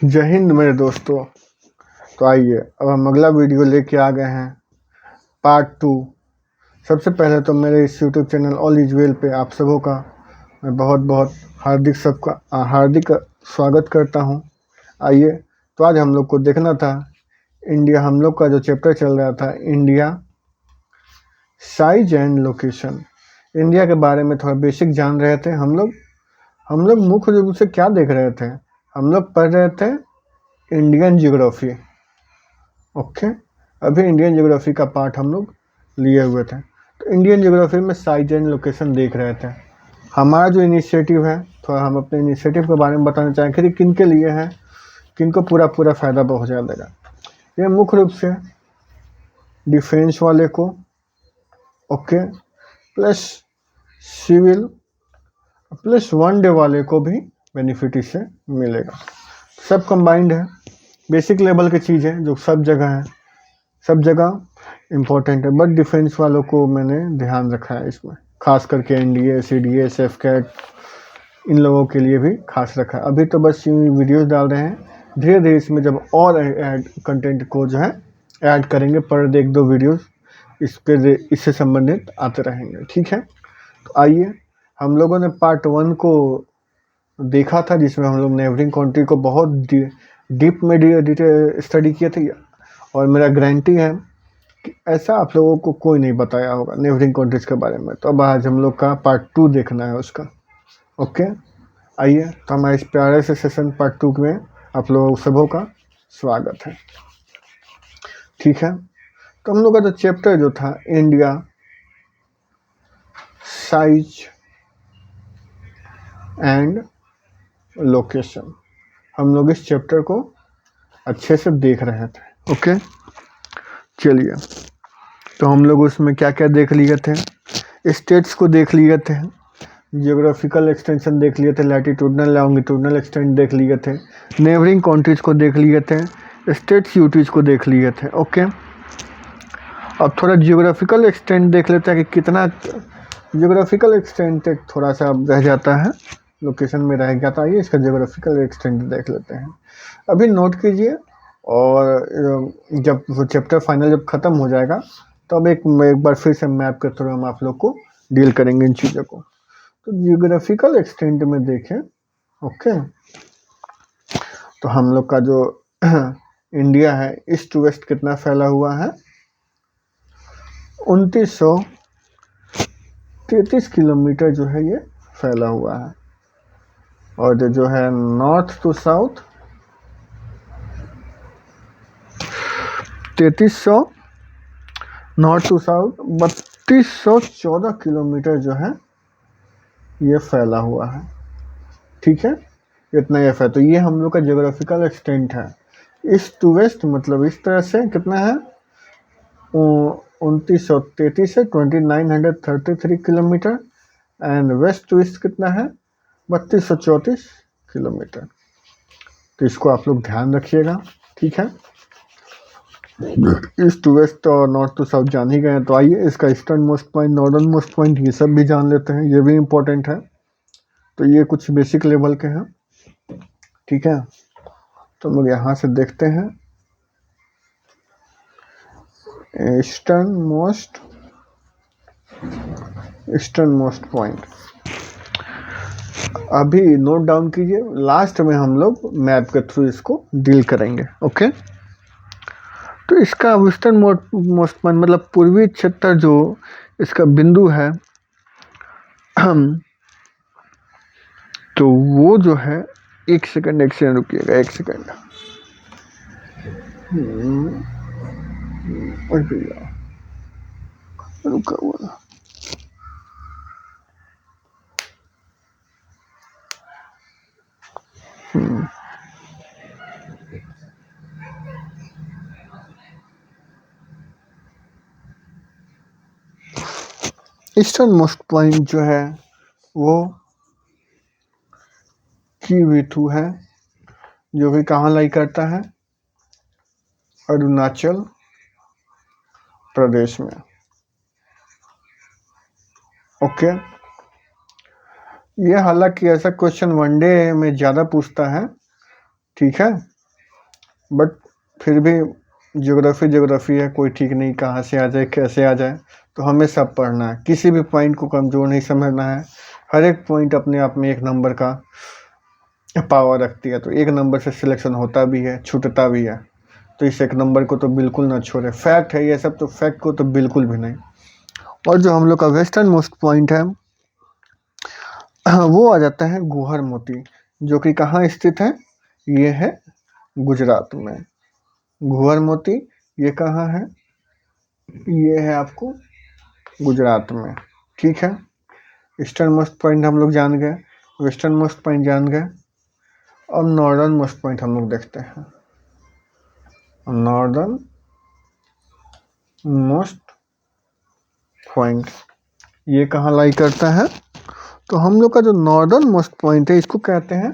जय हिंद मेरे दोस्तों। तो आइए अब हम अगला वीडियो लेके आ गए हैं, पार्ट 2। सबसे पहले तो मेरे इस YouTube channel all is well पे आप सबों का मैं बहुत बहुत हार्दिक स्वागत करता हूं। आइए, तो आज हम लोग को देखना था इंडिया, हम लोग का जो चैप्टर चल रहा था India size and location. India के बारे में थोड़ा बेसिक जान रहे थे हम लोग मुख्य रूप से क्या देख रहे थे, हम लोग पढ़ रहे थे इंडियन ज्योग्राफी। ओके, अभी इंडियन ज्योग्राफी का पार्ट हम लोग लिए हुए थे। तो इंडियन ज्योग्राफी में साइज एंड लोकेशन देख रहे थे। हमारा जो इनिशिएटिव है, थोड़ा हम अपने इनिशिएटिव के बारे में बताना चाहेंगे कि किन के लिए है, किन को पूरा पूरा फ़ायदा पहुँचा देगा। ये मुख्य रूप से डिफेंस वाले को, okay, plus civil plus one day वाले को भी बेनिफिट इससे मिलेगा। सब कंबाइंड है, बेसिक लेवल की चीज़ है जो सब जगह है, सब जगह इम्पोर्टेंट है, बट डिफेंस वालों को मैंने ध्यान रखा है इसमें, खास करके एनडीए, सीडीए, सेफकैट, इन लोगों के लिए भी खास रखा है। अभी तो बस वीडियोस डाल रहे हैं, धीरे धीरे इसमें जब और कंटेंट को जो है ऐड करेंगे, पर एक दो वीडियोस इससे संबंधित आते रहेंगे, ठीक है। तो आइए, हम लोगों ने पार्ट 1 को देखा था जिसमें हम लोग नेबरिंग कंट्री को बहुत डीप में डिटेल स्टडी किए थे, और मेरा गारंटी है कि ऐसा आप लोगों को कोई नहीं बताया होगा नेबरिंग कंट्रीज के बारे में। तो अब आज हम लोग का पार्ट 2 देखना है उसका। ओके, आइए, तो हमारे इस प्यारे से सेशन पार्ट 2 में आप लोगों सबों का स्वागत है, ठीक है। तो हम लोग का जो चैप्टर जो था इंडिया साइज एंड लोकेशन, हम लोग इस चैप्टर को अच्छे से देख रहे थे। ओके, चलिए, तो हम लोग उसमें क्या क्या देख लिए थे, स्टेट्स को देख लिए थे, जियोग्राफिकल एक्सटेंशन देख लिए थे, लैटिट्यूडनल लॉन्गिट्यूडनल एक्सटेंट देख लिए थे, नेबरिंग कंट्रीज को देख लिए थे, स्टेट्स यूटीज को देख लिए थे। ओके, अब थोड़ा जियोग्राफिकल एक्सटेंट देख लेते हैं कि कितना जियोग्राफिकल एक्सटेंट थोड़ा सा रह जाता है, लोकेशन में रह जाता है। इसका जियोग्राफिकल एक्सटेंट देख लेते हैं, अभी नोट कीजिए, और जब वो चैप्टर फाइनल जब ख़त्म हो जाएगा तो अब एक बार फिर से मैप के थ्रू हम आप लोग को डील करेंगे इन चीज़ों को। तो जियोग्राफिकल एक्सटेंट में देखें, ओके, तो हम लोग का जो इंडिया है ईस्ट टू वेस्ट कितना फैला हुआ है, 2933 किलोमीटर जो है ये फैला हुआ है। और जो है north to south 3300, north to south 3214 kilometre जो है ये फैला हुआ है, ठीक है। इतना ये है, तो ये हम लोग का जियोग्राफिकल एक्सटेंट है। ईस्ट टू वेस्ट मतलब इस तरह से कितना है, 2933 से 2933 kilometre, and west to east कितना है, 3234 किलोमीटर। तो इसको आप लोग ध्यान रखिएगा, ठीक है। ईस्ट टू वेस्ट और नॉर्थ टू साउथ जान ही गए, तो आइए इसका eastern most point, northern most point, ये सब भी जान लेते हैं, ये भी इम्पोर्टेंट है। तो ये कुछ बेसिक लेवल के हैं, ठीक है। तो हम लोग यहाँ से देखते हैं ईस्टर्न मोस्ट पॉइंट। अभी नोट डाउन कीजिए, लास्ट में हम लोग मैप के थ्रू इसको डील करेंगे। ओके, तो इसका ईस्टर्न मोस्ट पॉइंट मतलब पूर्वी क्षेत्र जो इसका बिंदु है, तो वो जो है, एक सेकंड रुकिएगा, एक सेकंड। रुका हुआ ईस्टर्न मोस्ट पॉइंट जो है वो Kiwitu है, जो कि कहाँ लाई करता है, अरुणाचल प्रदेश में। ओके, ये हालांकि ऐसा क्वेश्चन वनडे में ज़्यादा पूछता है, ठीक है। बट फिर भी ज्योग्राफी है, कोई ठीक नहीं कहाँ से आ जाए कैसे आ जाए, तो हमें सब पढ़ना है, किसी भी पॉइंट को कमज़ोर नहीं समझना है। हर एक पॉइंट अपने आप में एक नंबर का पावर रखती है, तो एक नंबर से सिलेक्शन होता भी है, छूटता भी है, तो इस एक नंबर को तो बिल्कुल ना छोड़े। फैक्ट है ये सब, तो फैक्ट को तो बिल्कुल भी नहीं। और जो हम लोग का वेस्टर्न मोस्ट पॉइंट है वो आ जाता है गुहर मोती, जो कि कहाँ स्थित है, ये है गुजरात में। गुहर मोती ये कहाँ है, ये है आपको गुजरात में, ठीक है। ईस्टर्न मोस्ट पॉइंट हम लोग जान गए, वेस्टर्न मोस्ट पॉइंट जान गए, और नॉर्दर्न मोस्ट पॉइंट हम लोग देखते हैं। नॉर्दर्न मोस्ट पॉइंट ये कहाँ लाई करता है, तो हम लोग का जो नॉर्दर्न मोस्ट पॉइंट है इसको कहते हैं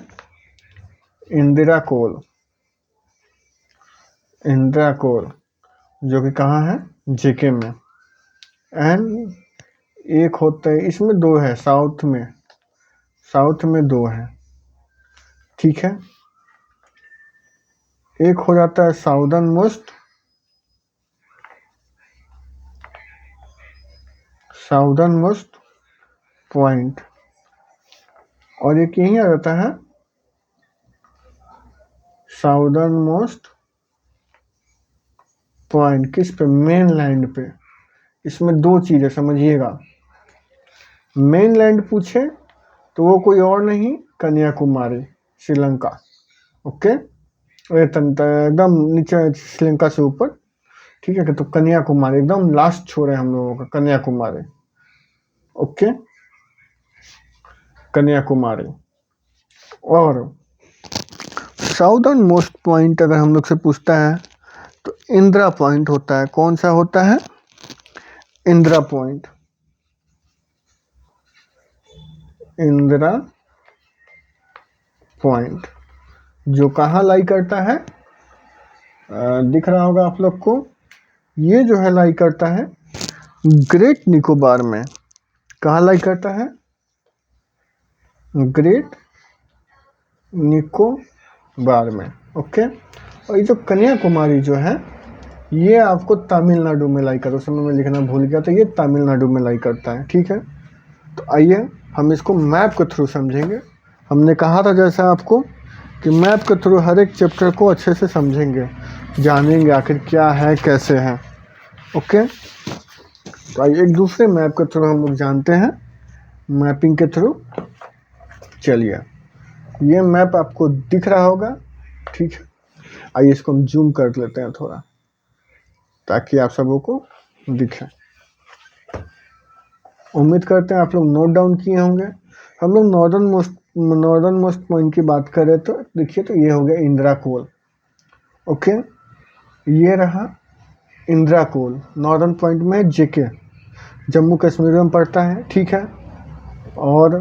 इंदिरा कोल। इंदिरा कोल जो कि कहाँ है, जेके में। एंड एक होता है, इसमें दो है, साउथ में दो है, ठीक है। एक हो जाता है साउदर्न मोस्ट पॉइंट, और एक यही आ जाता है साउदर्न मोस्ट पॉइंट। किस पे, मेन लैंड पे। इसमें दो चीजें समझिएगा, मेन लैंड पूछे तो वो कोई और नहीं, कन्याकुमारी, श्रीलंका। ओके, एकदम नीचे श्रीलंका से ऊपर, ठीक है। तो कन्याकुमारी एकदम लास्ट छोर है हम लोगों का, कन्याकुमारी। ओके, कन्याकुमारी। और साउदर्न मोस्ट पॉइंट अगर हम लोग से पूछता है तो इंदिरा पॉइंट होता है। कौन सा होता है, इंदिरा पॉइंट। इंदिरा पॉइंट जो कहाँ लाई करता है, दिख रहा होगा आप लोग को, ये जो है लाई करता है ग्रेट निकोबार में। कहाँ लाई करता है, ग्रेट निकोबार में। ओके, और ये जो कन्याकुमारी जो है ये आपको तमिलनाडु में लाई करता है, उस समय मैं लिखना भूल गया, तो ये तमिलनाडु में लाई करता है, ठीक है। तो आइए हम इसको मैप के थ्रू समझेंगे। हमने कहा था जैसा आपको कि मैप के थ्रू हर एक चैप्टर को अच्छे से समझेंगे, जानेंगे आखिर क्या है कैसे है। ओके, तो आइए एक दूसरे मैप के थ्रू हम लोग जानते हैं, मैपिंग के थ्रू। चलिए, ये मैप आपको दिख रहा होगा, ठीक है। आइए इसको हम जूम कर लेते हैं थोड़ा, ताकि आप सबों को दिखे। उम्मीद करते हैं आप लोग नोट डाउन किए होंगे। हम लोग नॉर्दर्न मोस्ट पॉइंट की बात करें तो देखिए, तो ये हो गया इंदिरा कोल। ओके, ये रहा इंदिरा कोल, नॉर्दर्न पॉइंट में जेके, जम्मू कश्मीर में पड़ता है, ठीक है। और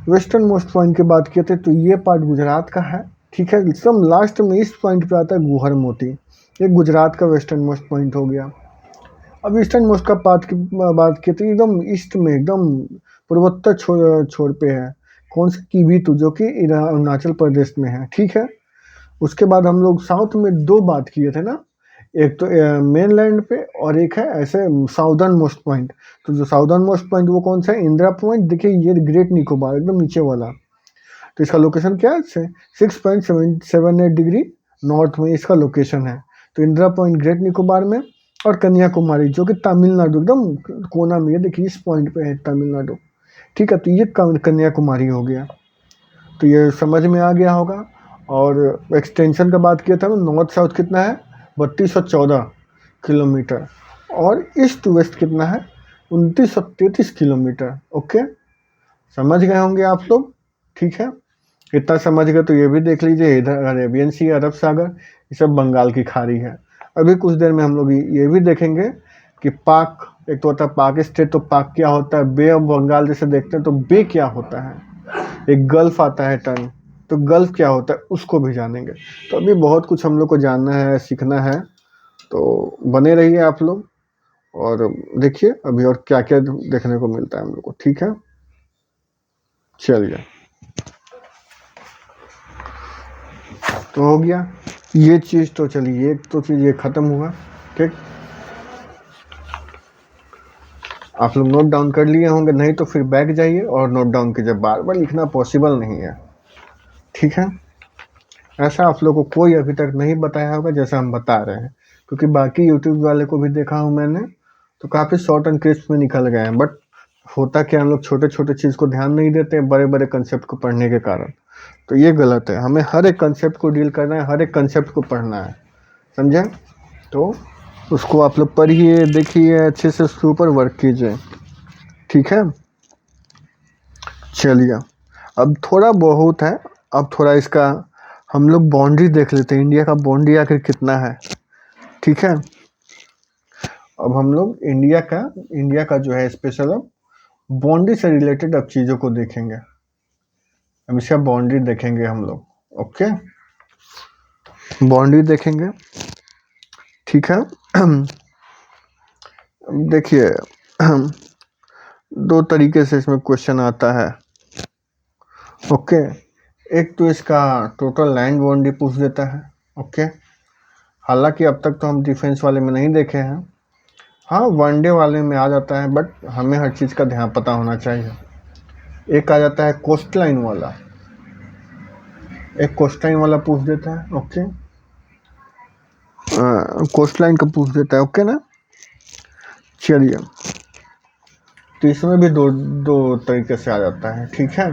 वेस्टर्न मोस्ट पॉइंट की बात किए थे तो ये पार्ट गुजरात का है, ठीक है। एकदम लास्ट में इस पॉइंट पे आता है गुहर मोती, ये गुजरात का वेस्टर्न मोस्ट पॉइंट हो गया। अब ईस्टर्न मोस्ट का बात की तो एकदम ईस्ट में, एकदम पूर्वोत्तर छोर पे है। कौन सा, कीबीतु, जो कि अरुणाचल प्रदेश में है, ठीक है। उसके बाद हम लोग साउथ में दो बात किए थे ना, एक तो मेन लैंड पे, और एक है ऐसे साउदर्न मोस्ट पॉइंट। तो जो साउदर्न मोस्ट पॉइंट वो कौन सा है, इंदिरा पॉइंट। देखिए ये ग्रेट निकोबार एकदम नीचे वाला, तो इसका लोकेशन क्या है, 6.78 डिग्री नॉर्थ में इसका लोकेशन है। तो इंदिरा पॉइंट ग्रेट निकोबार में, और कन्याकुमारी जो कि तमिलनाडु एकदम कोना में, ये देखिए इस पॉइंट पे है तमिलनाडु, ठीक है। तो ये कन्याकुमारी हो गया, तो ये समझ में आ गया होगा। और एक्सटेंशन का बात किया था, नॉर्थ साउथ कितना है, 3214 किलोमीटर, और ईस्ट टू वेस्ट कितना है, 2933 किलोमीटर। ओके, समझ गए होंगे आप लोग, ठीक है। इतना समझ गए तो ये भी देख लीजिए, इधर अरेबियन सी, अरब सागर, ये सब बंगाल की खाड़ी है। अभी कुछ देर में हम लोग ये भी देखेंगे कि पाक, एक तो होता है पाक स्टेट, तो पाक क्या होता है, बे ऑफ बंगाल जैसे देखते हैं तो बे क्या होता है, एक गल्फ आता है टर्म, तो गल्फ क्या होता है उसको भी जानेंगे। तो अभी बहुत कुछ हम लोग को जानना है, सीखना है, तो बने रहिए आप लोग और देखिए अभी और क्या क्या देखने को मिलता है हम लोग को, ठीक है। चलिए। तो हो गया ये चीज़। तो चलिए एक तो चीज़ ये ख़त्म हुआ, ठीक। आप लोग नोट डाउन कर लिए होंगे, नहीं तो फिर बैक जाइए और नोट डाउन कीजिए, बार बार लिखना पॉसिबल नहीं है, ठीक है। ऐसा आप लोग को कोई अभी तक नहीं बताया होगा जैसा हम बता रहे हैं, क्योंकि बाकी यूट्यूब वाले को भी देखा हूँ मैंने, तो काफ़ी शॉर्ट एंड क्रिस्प में निकल गए हैं। बट होता क्या, हम लोग छोटे छोटे चीज़ को ध्यान नहीं देते बड़े बड़े कंसेप्ट को पढ़ने के कारण। तो ये गलत है, हमें हर एक कंसेप्ट को डील करना है, हर एक कंसेप्ट को पढ़ना है, समझे। तो उसको आप लोग पढ़िए, देखिए, अच्छे से उसके ऊपर वर्क कीजिए, ठीक है। चलिए अब थोड़ा बहुत है, अब थोड़ा इसका हम लोग बाउंड्री देख लेते हैं, इंडिया का बाउंड्री आखिर कितना है, ठीक है। अब हम लोग इंडिया का जो है स्पेशल अब बाउंड्री से रिलेटेड अब चीज़ों को देखेंगे, अब इसका बाउंड्री देखेंगे हम लोग, ओके। बाउंड्री देखेंगे, ठीक है। देखिए दो तरीके से इसमें क्वेश्चन आता है, ओके। एक तो इसका टोटल लैंड बाउंड्री पूछ देता है, ओके। हालांकि अब तक तो हम डिफेंस वाले में नहीं देखे हैं, हाँ वनडे वाले में आ जाता है, बट हमें हर चीज़ का ध्यान पता होना चाहिए। एक आ जाता है कोस्ट लाइन वाला, एक कोस्ट लाइन वाला पूछ देता है, ओके। कोस्ट लाइन का पूछ देता है, ओके ना। चलिए तो इसमें भी दो तरीके से आ जाता है, ठीक है।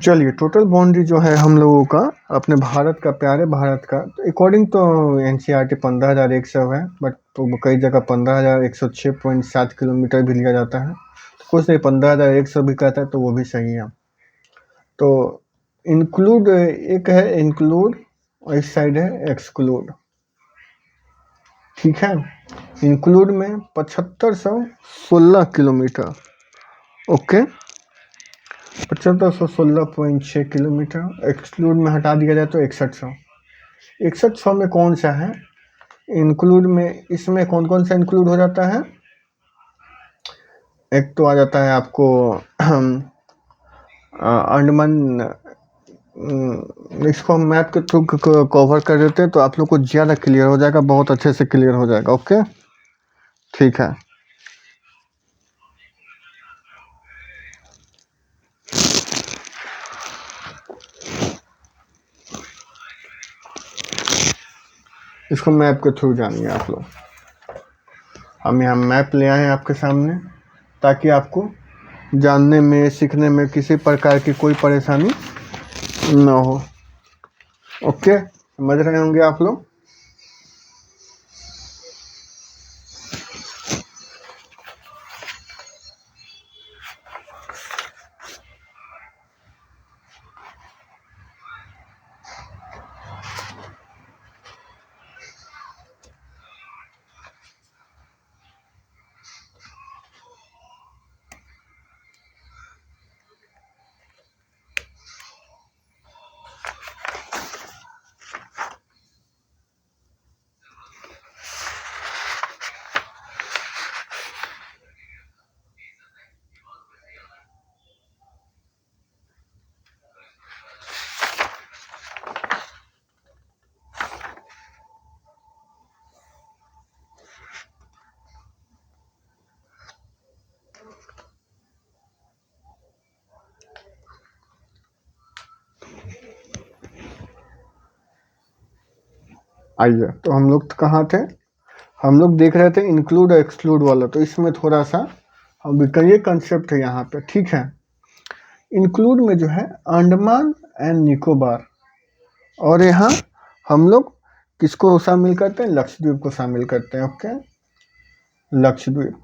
चलिए टोटल बाउंड्री जो है हम लोगों का अपने भारत का, प्यारे भारत का, तो अकॉर्डिंग तो NCERT 15,100 है, बट तो कई जगह 15,106.7 किलोमीटर भी लिया जाता है, तो कुछ नहीं 15,100 भी कहता है तो वो भी सही है। तो इंक्लूड एक है इंक्लूड और इस साइड है एक्सक्लूड, ठीक है। इंक्लूड में 7516 किलोमीटर, ओके, 7516.6 किलोमीटर। एक्सक्लूड में हटा दिया जाए तो 6100 में कौन सा है इंक्लूड में, इसमें कौन कौन सा इंक्लूड हो जाता है। एक तो आ जाता है आपको अंडमान, इसको हम मैप के थ्रू कवर कर देते हैं तो आप लोग को ज़्यादा क्लियर हो जाएगा, बहुत अच्छे से क्लियर हो जाएगा, ओके, ठीक है। इसको मैप के थ्रू जानिए आप लोग। हम यहाँ मैप ले आए हैं आपके सामने ताकि आपको जानने में, सीखने में किसी प्रकार की कोई परेशानी न हो, ओके। समझ रहे होंगे आप लोग। आइए तो हम लोग कहाँ थे, हम लोग देख रहे थे इंक्लूड और एक्सक्लूड वाला, तो इसमें थोड़ा सा हम ये कंसेप्ट है यहाँ पे, ठीक है। इंक्लूड में जो है अंडमान एंड निकोबार, और यहाँ हम लोग किसको शामिल करते हैं, लक्षद्वीप को शामिल करते हैं, ओके, लक्षद्वीप।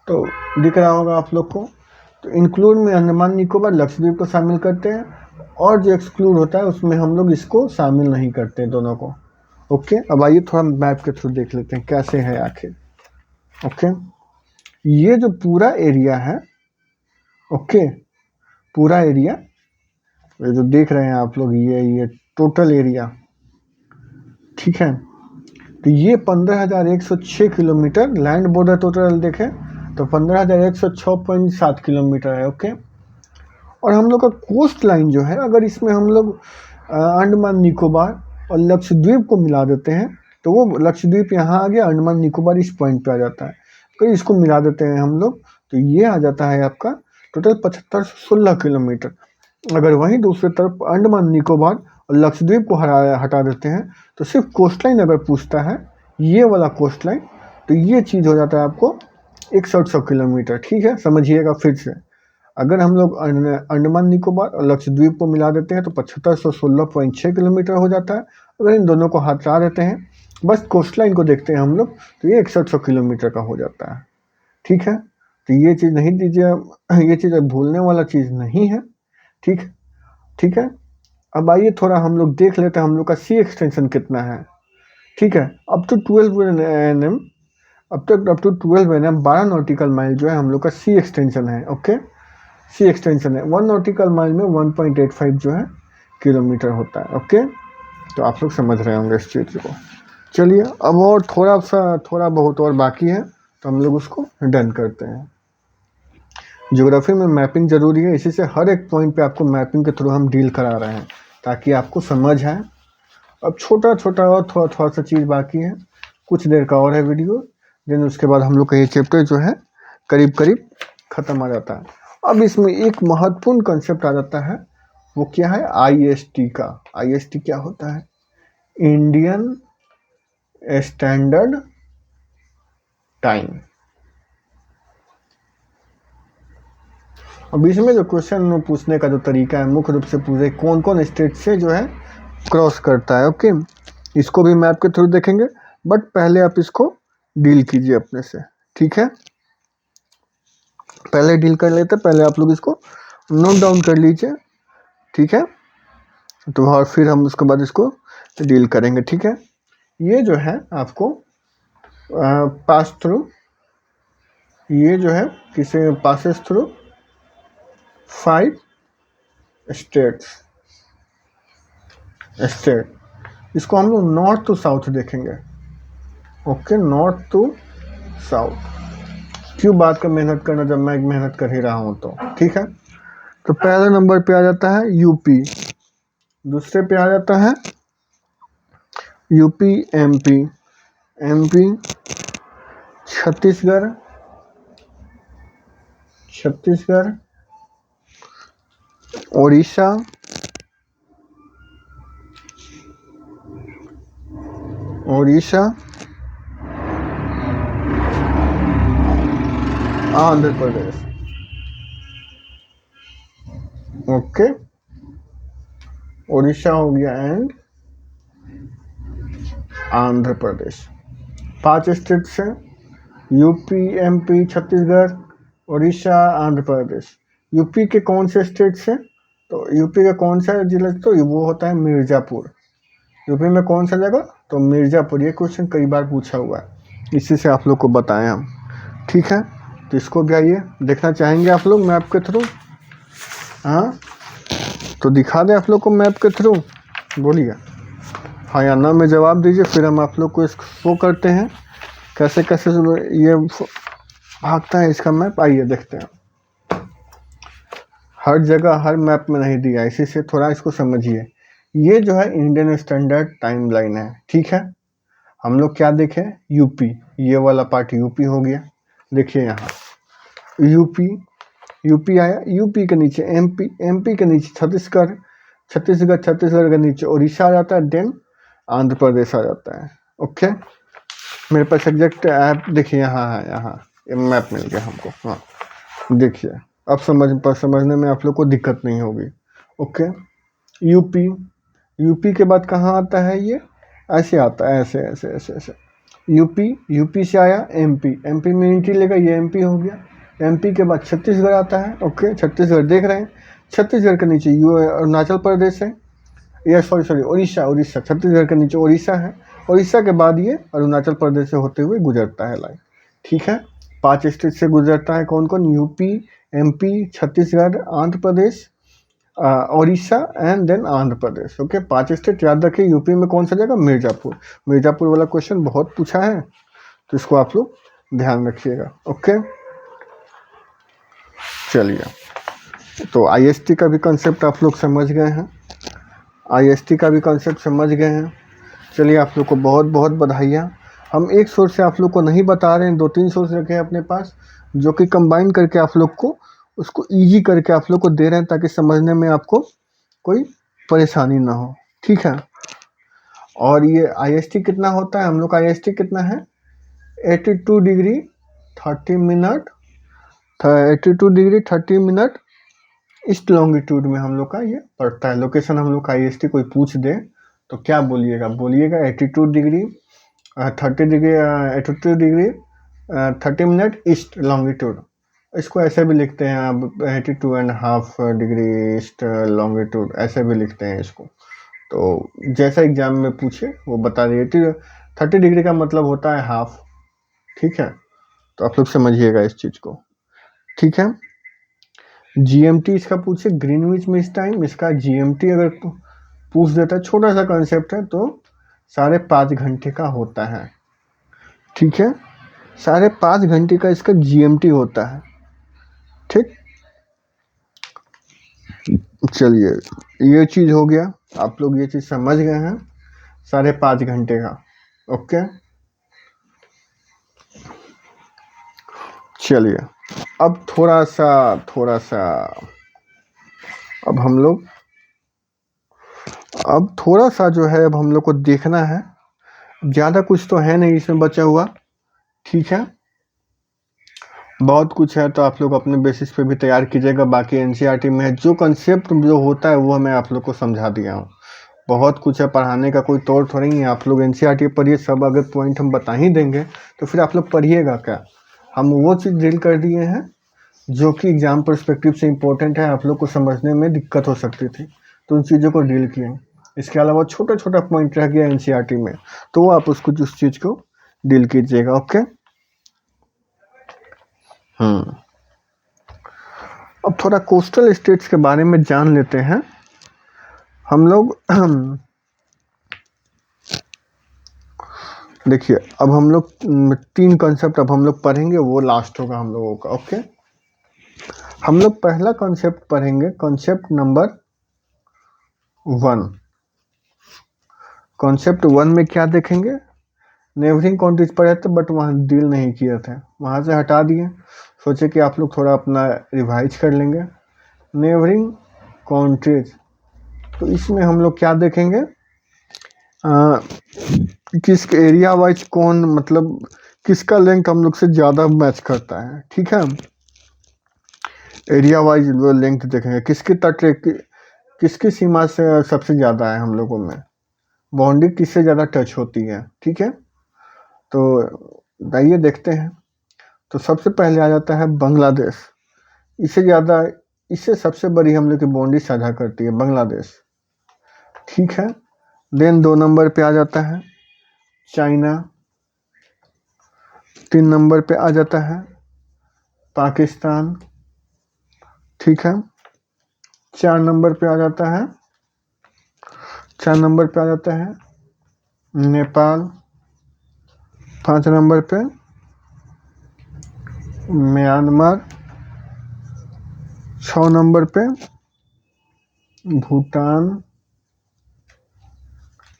तो दिख रहा होगा आप लोग को। तो इंक्लूड में अंडमान निकोबार लक्षद्वीप को शामिल करते हैं, और जो एक्सक्लूड होता है उसमें हम लोग इसको शामिल नहीं करते दोनों को, ओके। अब आइए थोड़ा मैप के थ्रू देख लेते हैं कैसे है आखिर, ओके। ये जो पूरा एरिया है, ओके, पूरा एरिया ये जो देख रहे हैं आप लोग, ये टोटल एरिया, ठीक है। तो ये 15,106 किलोमीटर लैंड बॉर्डर टोटल देखें तो 15,106.7 किलोमीटर है, ओके। और हम लोग का कोस्ट लाइन जो है, अगर इसमें हम लोग अंडमान निकोबार और लक्षद्वीप को मिला देते हैं तो वो लक्षद्वीप यहाँ आ गया, अंडमान निकोबार इस पॉइंट पे आ जाता है। तो इसको मिला देते हैं हम लोग तो ये आ जाता है आपका टोटल 7516 किलोमीटर। अगर वहीं दूसरी तरफ अंडमान निकोबार और लक्षद्वीप को हटा देते हैं तो सिर्फ कोस्ट लाइन अगर पूछता है, ये वाला कोस्ट लाइन, तो ये चीज़ हो जाता है आपको 6100 किलोमीटर। ठीक है, समझिएगा फिर से। अगर हम लोग अंडमान निकोबार और लक्षद्वीप को मिला देते हैं तो 7516.6 किलोमीटर हो जाता है। अगर इन दोनों को हटा देते हैं, बस कोस्ट लाइन को देखते हैं हम लोग, तो ये 6100 किलोमीटर का हो जाता है। ठीक है, तो ये चीज़ नहीं दीजिए, ये चीज़ भूलने वाला चीज़ नहीं है। ठीक है। अब आइए थोड़ा हम लोग देख लेते हैं हम लोग का सी एक्सटेंशन कितना है। ठीक है, अप टू 12 NM, अब टू 12 NM 12 नॉटिकल माइल जो है हम लोग का सी एक्सटेंशन है। ओके, सी एक्सटेंशन है। 1 नॉटिकल माइल में 1.85 जो है किलोमीटर होता है। ओके, तो आप लोग समझ रहे होंगे इस चीज़ को। चलिए, अब और थोड़ा बहुत और बाकी है तो हम लोग उसको डन करते हैं। ज्योग्राफी में मैपिंग जरूरी है, इसी से हर एक पॉइंट पे आपको मैपिंग के थ्रू हम डील करा रहे हैं ताकि आपको समझ आए। अब छोटा और थोड़ा सा चीज़ बाकी है, कुछ देर का और है वीडियो, देन उसके बाद हम लोग का ये चैप्टर जो है करीब ख़त्म आ जाता है। अब इसमें एक महत्वपूर्ण कंसेप्ट आ जाता है, वो क्या है, IST का। IST क्या होता है? Indian standard time. अब इसमें जो क्वेश्चन पूछने का जो तरीका है, मुख्य रूप से पूछे कौन कौन स्टेट से जो है क्रॉस करता है। ओके, इसको भी मैप के थ्रू देखेंगे, बट पहले आप इसको डील कीजिए अपने से। ठीक है, पहले डील कर लेते, पहले आप लोग इसको नोट डाउन कर लीजिए। ठीक है, तो और फिर हम उसके बाद इसको डील करेंगे। ठीक है, ये जो है आपको पास थ्रू, ये जो है किसे पासेस थ्रू 5 स्टेट। इसको हम लोग नॉर्थ टू साउथ देखेंगे। Okay, north to south. क्यों बात का मेहनत करना जब मैं मेहनत कर ही रहा हूँ तो। ठीक है, तो पहले नंबर पे आ जाता है यूपी, दूसरे पे आ जाता है UP, MP, Chhattisgarh, Orissa, Andhra Pradesh. Okay, Orissa हो गया एंड आंध्र प्रदेश। 5 स्टेट से, UP, MP, Chhattisgarh, Orissa, Andhra Pradesh. UP के कौन से स्टेट से? तो यूपी का कौन सा जिला, तो वो होता है मिर्ज़ापुर। यूपी में कौन सा जगह? तो मिर्ज़ापुर। ये क्वेश्चन कई बार पूछा हुआ है, इसी से आप लोग को बताएं हम। ठीक है, तो इसको भी आइए देखना चाहेंगे आप लोग मैप के थ्रू। हाँ, तो दिखा दें आप लोग को मैप के थ्रू, बोलिए हाँ या ना में जवाब दीजिए, फिर हम आप लोग को इसको शो करते हैं कैसे ये भागता है इसका मैप। आइए देखते हैं। हर जगह हर मैप में नहीं दिया, इसी से थोड़ा इसको समझिए। ये जो है इंडियन स्टैंडर्ड टाइम लाइन है। ठीक है, हम लोग क्या देखें, यूपी, ये वाला पार्ट यूपी हो गया। देखिए यहाँ यूपी आया, यूपी के नीचे एमपी के नीचे छत्तीसगढ़ के नीचे उड़ीसा आ जाता है, देन आंध्र प्रदेश आ जाता है। ओके, मेरे पास एग्जैक्ट ऐप देखिए यहाँ है, यहाँ मैप मिल गया हमको। हाँ देखिए, अब समझने में आप लोग को दिक्कत नहीं होगी। ओके, यूपी के बाद कहाँ आता है, ये ऐसे आता है, ऐसे यूपी से आया एमपी में एंट्री लेगा, ये एमपी हो गया। एमपी के बाद छत्तीसगढ़ आता है। ओके, छत्तीसगढ़ देख रहे हैं, छत्तीसगढ़ के नीचे अरुणाचल प्रदेश है, ये सॉरी उड़ीसा, छत्तीसगढ़ के नीचे उड़ीसा है। उड़ीसा के बाद ये अरुणाचल प्रदेश से होते हुए गुजरता है लाइन। ठीक है, 5 स्टेट से गुजरता है, कौन कौन, UP, MP, Chhattisgarh, Andhra Pradesh, Orissa and then Andhra Pradesh. Okay, 5 state याद रखिए। यूपी में कौन सा जगह, मिर्ज़ापुर वाला क्वेश्चन बहुत पूछा है, तो इसको आप लोग ध्यान रखिएगा। ओके, चलिए तो आईएसटी का भी कॉन्सेप्ट आप लोग समझ गए हैं, आईएसटी का भी कॉन्सेप्ट समझ गए हैं। चलिए आप लोग को बहुत बहुत बधाइयाँ। हम एक सोर्स से आप लोग को नहीं बता रहे हैं, 2-3 सोर्स रखे हैं अपने पास, जो कि कंबाइन करके आप लोग को उसको ईजी करके आप लोग को दे रहे हैं, ताकि समझने में आपको कोई परेशानी ना हो, ठीक है। और ये आईएसटी कितना होता है, हम लोग का आईएसटी कितना है, 82 degree 30 minute, 82 degree 30 minute east longitude में हम लोग का ये पड़ता है। लोकेशन हम लोग का आईएसटी कोई पूछ दे तो क्या बोलिएगा, बोलिएगा 82 डिग्री 30 मिनट ईस्ट लॉन्गिट्यूड। इसको ऐसे भी लिखते हैं आप 82.5 डिग्री ईस्ट लॉन्गिट्यूड, ऐसे भी लिखते हैं इसको। तो जैसा एग्जाम में पूछे वो बता दिए। 30 डिग्री का मतलब होता है हाफ, ठीक है। तो आप लोग समझिएगा इस चीज़ को, ठीक है। जीएमटी इसका पूछे, ग्रीनविच मीन टाइम, इसका जीएमटी अगर पूछ देता है, छोटा सा कॉन्सेप्ट है, तो 5.5 घंटे का होता है, ठीक है। 5.5 घंटे का इसका जीएमटी होता है, ठीक। चलिए ये चीज़ हो गया, आप लोग ये चीज़ समझ गए हैं, 5.5 घंटे का, ओके। चलिए अब थोड़ा सा अब हम लोग थोड़ा सा जो है अब हम लोग को देखना है, ज़्यादा कुछ तो है नहीं इसमें बचा हुआ, ठीक है। बहुत कुछ है तो आप लोग अपने बेसिस पे भी तैयार कीजिएगा। बाकी एनसीईआरटी में है, जो कंसेप्ट जो होता है वो मैं आप लोग को समझा दिया हूँ। बहुत कुछ है, पढ़ाने का कोई तौर थोड़ा ही है। आप लोग एनसीईआरटी पढ़िए, सब अगर पॉइंट हम बता ही देंगे तो फिर आप लोग पढ़िएगा क्या। हम वो चीज़ डील कर दिए हैं जो कि एग्जाम परस्पेक्टिव से इम्पोर्टेंट है, आप लोग को समझने में दिक्कत हो सकती थी, तो उन चीज़ों को डील किए। इसके अलावा छोटा छोटा पॉइंट रह गया एनसीईआरटी में, तो आप उसको उस चीज़ को डील कीजिएगा, ओके। अब थोड़ा कोस्टल स्टेट्स के बारे में जान लेते हैं हम लोग। देखिए अब हम लोग 3 कॉन्सेप्ट अब हम लोग पढ़ेंगे, वो लास्ट होगा हम लोगों का, ओके। हम लोग पहला कॉन्सेप्ट पढ़ेंगे, कॉन्सेप्ट नंबर 1। कॉन्सेप्ट 1 में क्या देखेंगे, नेबरिंग कंट्रीज पढ़े थे बट वहाँ डील नहीं किए थे, वहाँ से हटा दिए, सोचे कि आप लोग थोड़ा अपना रिवाइज कर लेंगे। नेबरिंग कंट्रीज, तो इसमें हम लोग क्या देखेंगे, किस एरिया वाइज कौन, मतलब किसका लिंक हम लोग से ज़्यादा मैच करता है, ठीक है। एरिया वाइज वो लिंक देखेंगे, किसकी तट किसकी सीमा से सबसे ज़्यादा है हम लोगों में, बाउंड्री किससे ज़्यादा टच होती है, ठीक है। तो आइए देखते हैं। तो सबसे पहले आ जाता है बांग्लादेश, इससे सबसे बड़ी हम लोग की बाउंड्री साझा करती है बांग्लादेश, ठीक है। देन 2 नंबर पे आ जाता है चाइना, 3 नंबर पे आ जाता है पाकिस्तान, ठीक है। 4 नंबर पे आ जाता है नेपाल, 5 नंबर पे म्यांमार, 6 नंबर पे भूटान,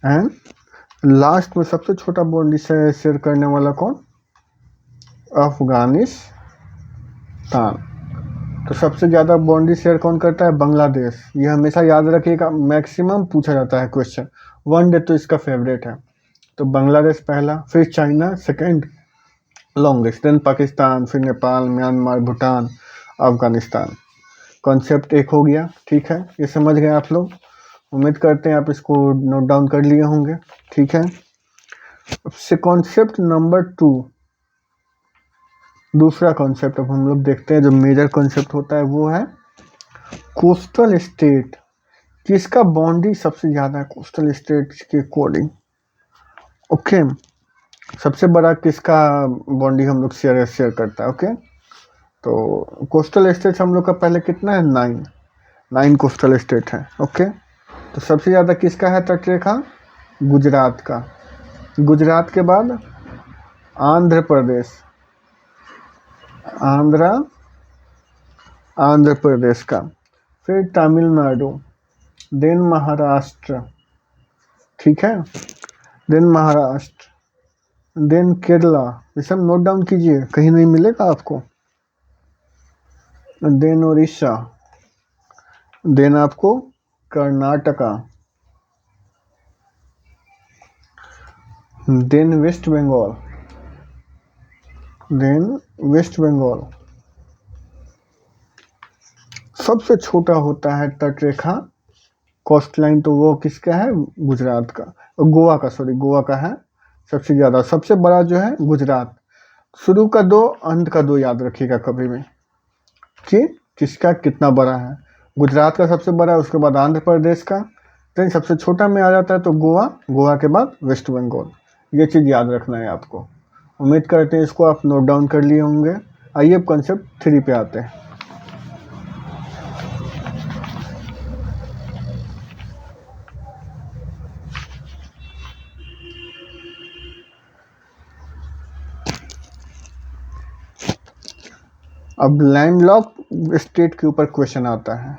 एंड लास्ट में सबसे छोटा बाउंड्री से शेयर करने वाला कौन, अफगानिस्तान। तो सबसे ज़्यादा बाउंड्री शेयर कौन करता है, बांग्लादेश। ये हमेशा याद रखिएगा, मैक्सिमम पूछा जाता है क्वेश्चन, वन डे तो इसका फेवरेट है। तो बांग्लादेश पहला, फिर China second longest, then Pakistan, फिर नेपाल, म्यांमार, भूटान, अफगानिस्तान। कॉन्सेप्ट 1 हो गया, ठीक है, ये समझ गए आप लोग। उम्मीद करते हैं आप इसको नोट डाउन कर लिए होंगे, ठीक है। अब से कॉन्सेप्ट नंबर 2, दूसरा कॉन्सेप्ट अब हम लोग देखते हैं, जो मेजर कॉन्सेप्ट होता है वो है कोस्टल स्टेट। किसका बाउंड्री सबसे ज़्यादा है कोस्टल स्टेट के अकॉर्डिंग, ओके। सबसे बड़ा किसका बाउंड्री हम लोग शेयर करता है, ओके। तो कोस्टल स्टेट हम लोग का पहले कितना है, 9 कोस्टल स्टेट है, ओके। तो सबसे ज़्यादा किसका है तटरेखा, गुजरात का। गुजरात के बाद आंध्र प्रदेश, आंध्र प्रदेश का। फिर तमिलनाडु, देन महाराष्ट्र, ठीक है, देन महाराष्ट्र, देन केरला। ये सब नोट डाउन कीजिए, कहीं नहीं मिलेगा आपको। देन उड़ीसा, देन आपको Karnataka, then West Bengal, then West Bengal. सबसे छोटा होता है तटरेखा कोस्ट लाइन, तो वो किसका है, गुजरात का, गोवा का, सॉरी गोवा का है सबसे ज़्यादा। सबसे बड़ा जो है गुजरात। शुरू का 2 अंत का 2 याद रखिएगा कभी भी कि किसका कितना बड़ा है। गुजरात का सबसे बड़ा है, उसके बाद आंध्र प्रदेश का, तो सबसे छोटा में आ जाता है तो गोवा, गोवा के बाद वेस्ट बंगाल। ये चीज़ याद रखना है आपको। उम्मीद करते हैं इसको आप नोट डाउन कर लिए होंगे। आइए अब कॉन्सेप्ट 3 पे आते हैं। अब लैंड लॉक स्टेट के ऊपर क्वेश्चन आता है।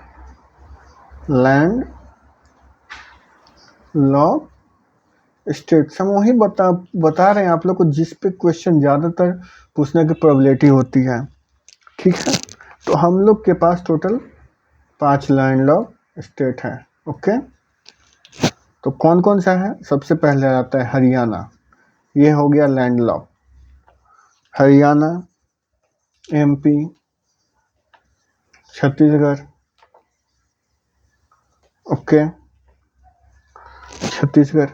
लैंड लॉक स्टेट सब वही बता रहे हैं आप लोग को जिस पे क्वेश्चन ज़्यादातर पूछने की प्रोबेबिलिटी होती है, ठीक है। तो हम लोग के पास टोटल 5 लैंड लॉक स्टेट है, ओके। तो कौन कौन सा है, सबसे पहले आता है हरियाणा, ये हो गया land lock. Haryana, MP, Chhattisgarh, okay, Chhattisgarh,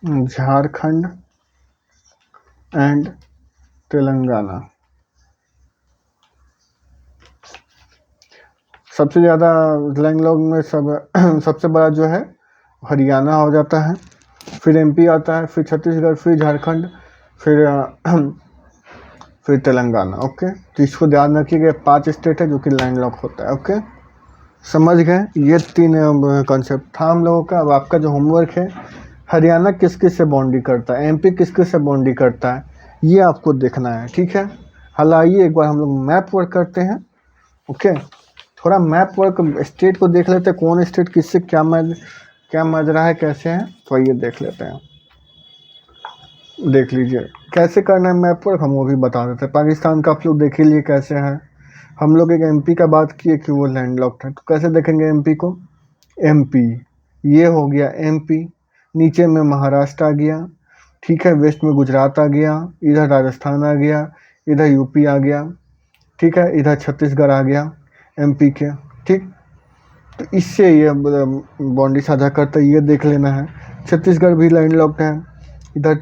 Jharkhand and Telangana. सबसे ज़्यादा लैंडलॉक में सबसे बड़ा जो है हरियाणा हो जाता है, फिर एमपी आता है, फिर छत्तीसगढ़, फिर झारखंड, फिर तेलंगाना, ओके। तो इसको ध्यान रखिएगा, 5 स्टेट है जो कि लैंडलॉक होता है, ओके। समझ गए, ये 3 कॉन्सेप्ट था हम लोगों का। अब आपका जो होमवर्क है, हरियाणा किस किस से बाउंड्री करता है, एमपी किस किस से बाउंड्री करता है, ये आपको देखना है, ठीक है। हालांकि एक बार हम लोग मैप वर्क करते हैं, ओके। थोड़ा मैप वर्क स्टेट को देख लेते हैं, कौन स्टेट किससे क्या मज रहा है, कैसे है, तो ये देख लेते हैं। देख लीजिए कैसे करना है मैप वर्क, हम वो भी बता देते हैं। पाकिस्तान का आप लोग देख ही लिए कैसे है। हम लोग एक एमपी का बात किए कि वो लैंडलॉक्ड है, तो कैसे देखेंगे एमपी को। एमपी ये हो गया एमपी, नीचे में महाराष्ट्र आ गया, ठीक है, वेस्ट में गुजरात आ गया, इधर राजस्थान आ गया, इधर यूपी आ गया, ठीक है, इधर छत्तीसगढ़ आ गया एमपी के, ठीक। तो इससे ये बाउंड्री साझा करता है, ये देख लेना है। छत्तीसगढ़ भी लैंडलॉक्ड है, इधर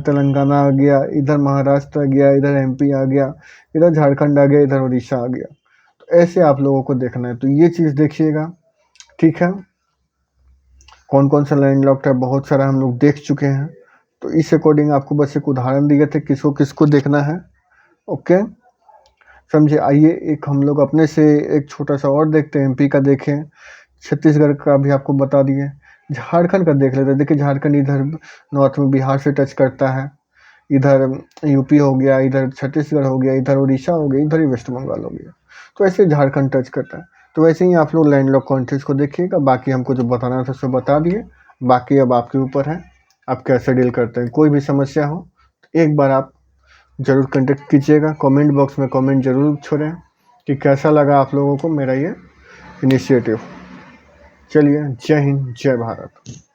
तेलंगाना आ गया, इधर महाराष्ट्र आ गया, इधर एमपी आ गया, इधर झारखंड आ गया, इधर उड़ीसा आ गया। तो ऐसे आप लोगों को देखना है, तो ये चीज़ देखिएगा, ठीक है। कौन कौन सा लैंडलॉक्ड है, बहुत सारा हम लोग देख चुके हैं, तो इस अकॉर्डिंग आपको बस एक उदाहरण दिए थे किसको किसको देखना है, ओके, समझे। आइए एक हम लोग अपने से एक छोटा सा और देखते हैं, एमपी का देखें, छत्तीसगढ़ का भी आपको बता दिए, झारखंड का देख लेते हैं। देखिए झारखंड इधर नॉर्थ में बिहार से टच करता है, इधर यूपी हो गया, इधर छत्तीसगढ़ हो गया, इधर उड़ीसा हो गया, इधर ही वेस्ट बंगाल हो गया, तो ऐसे झारखंड टच करता है। तो वैसे ही आप लोग लैंडलॉक कंट्रीज को देखिएगा। बाकी हमको जो बताना था उसको बता दिए, बाकी अब आपके ऊपर है आप कैसे डील करते हैं। कोई भी समस्या हो तो एक बार आप ज़रूर कांटेक्ट कीजिएगा, कमेंट बॉक्स में कमेंट ज़रूर छोड़ें कि कैसा लगा आप लोगों को मेरा ये इनिशिएटिव। चलिए, जय हिंद, जय भारत।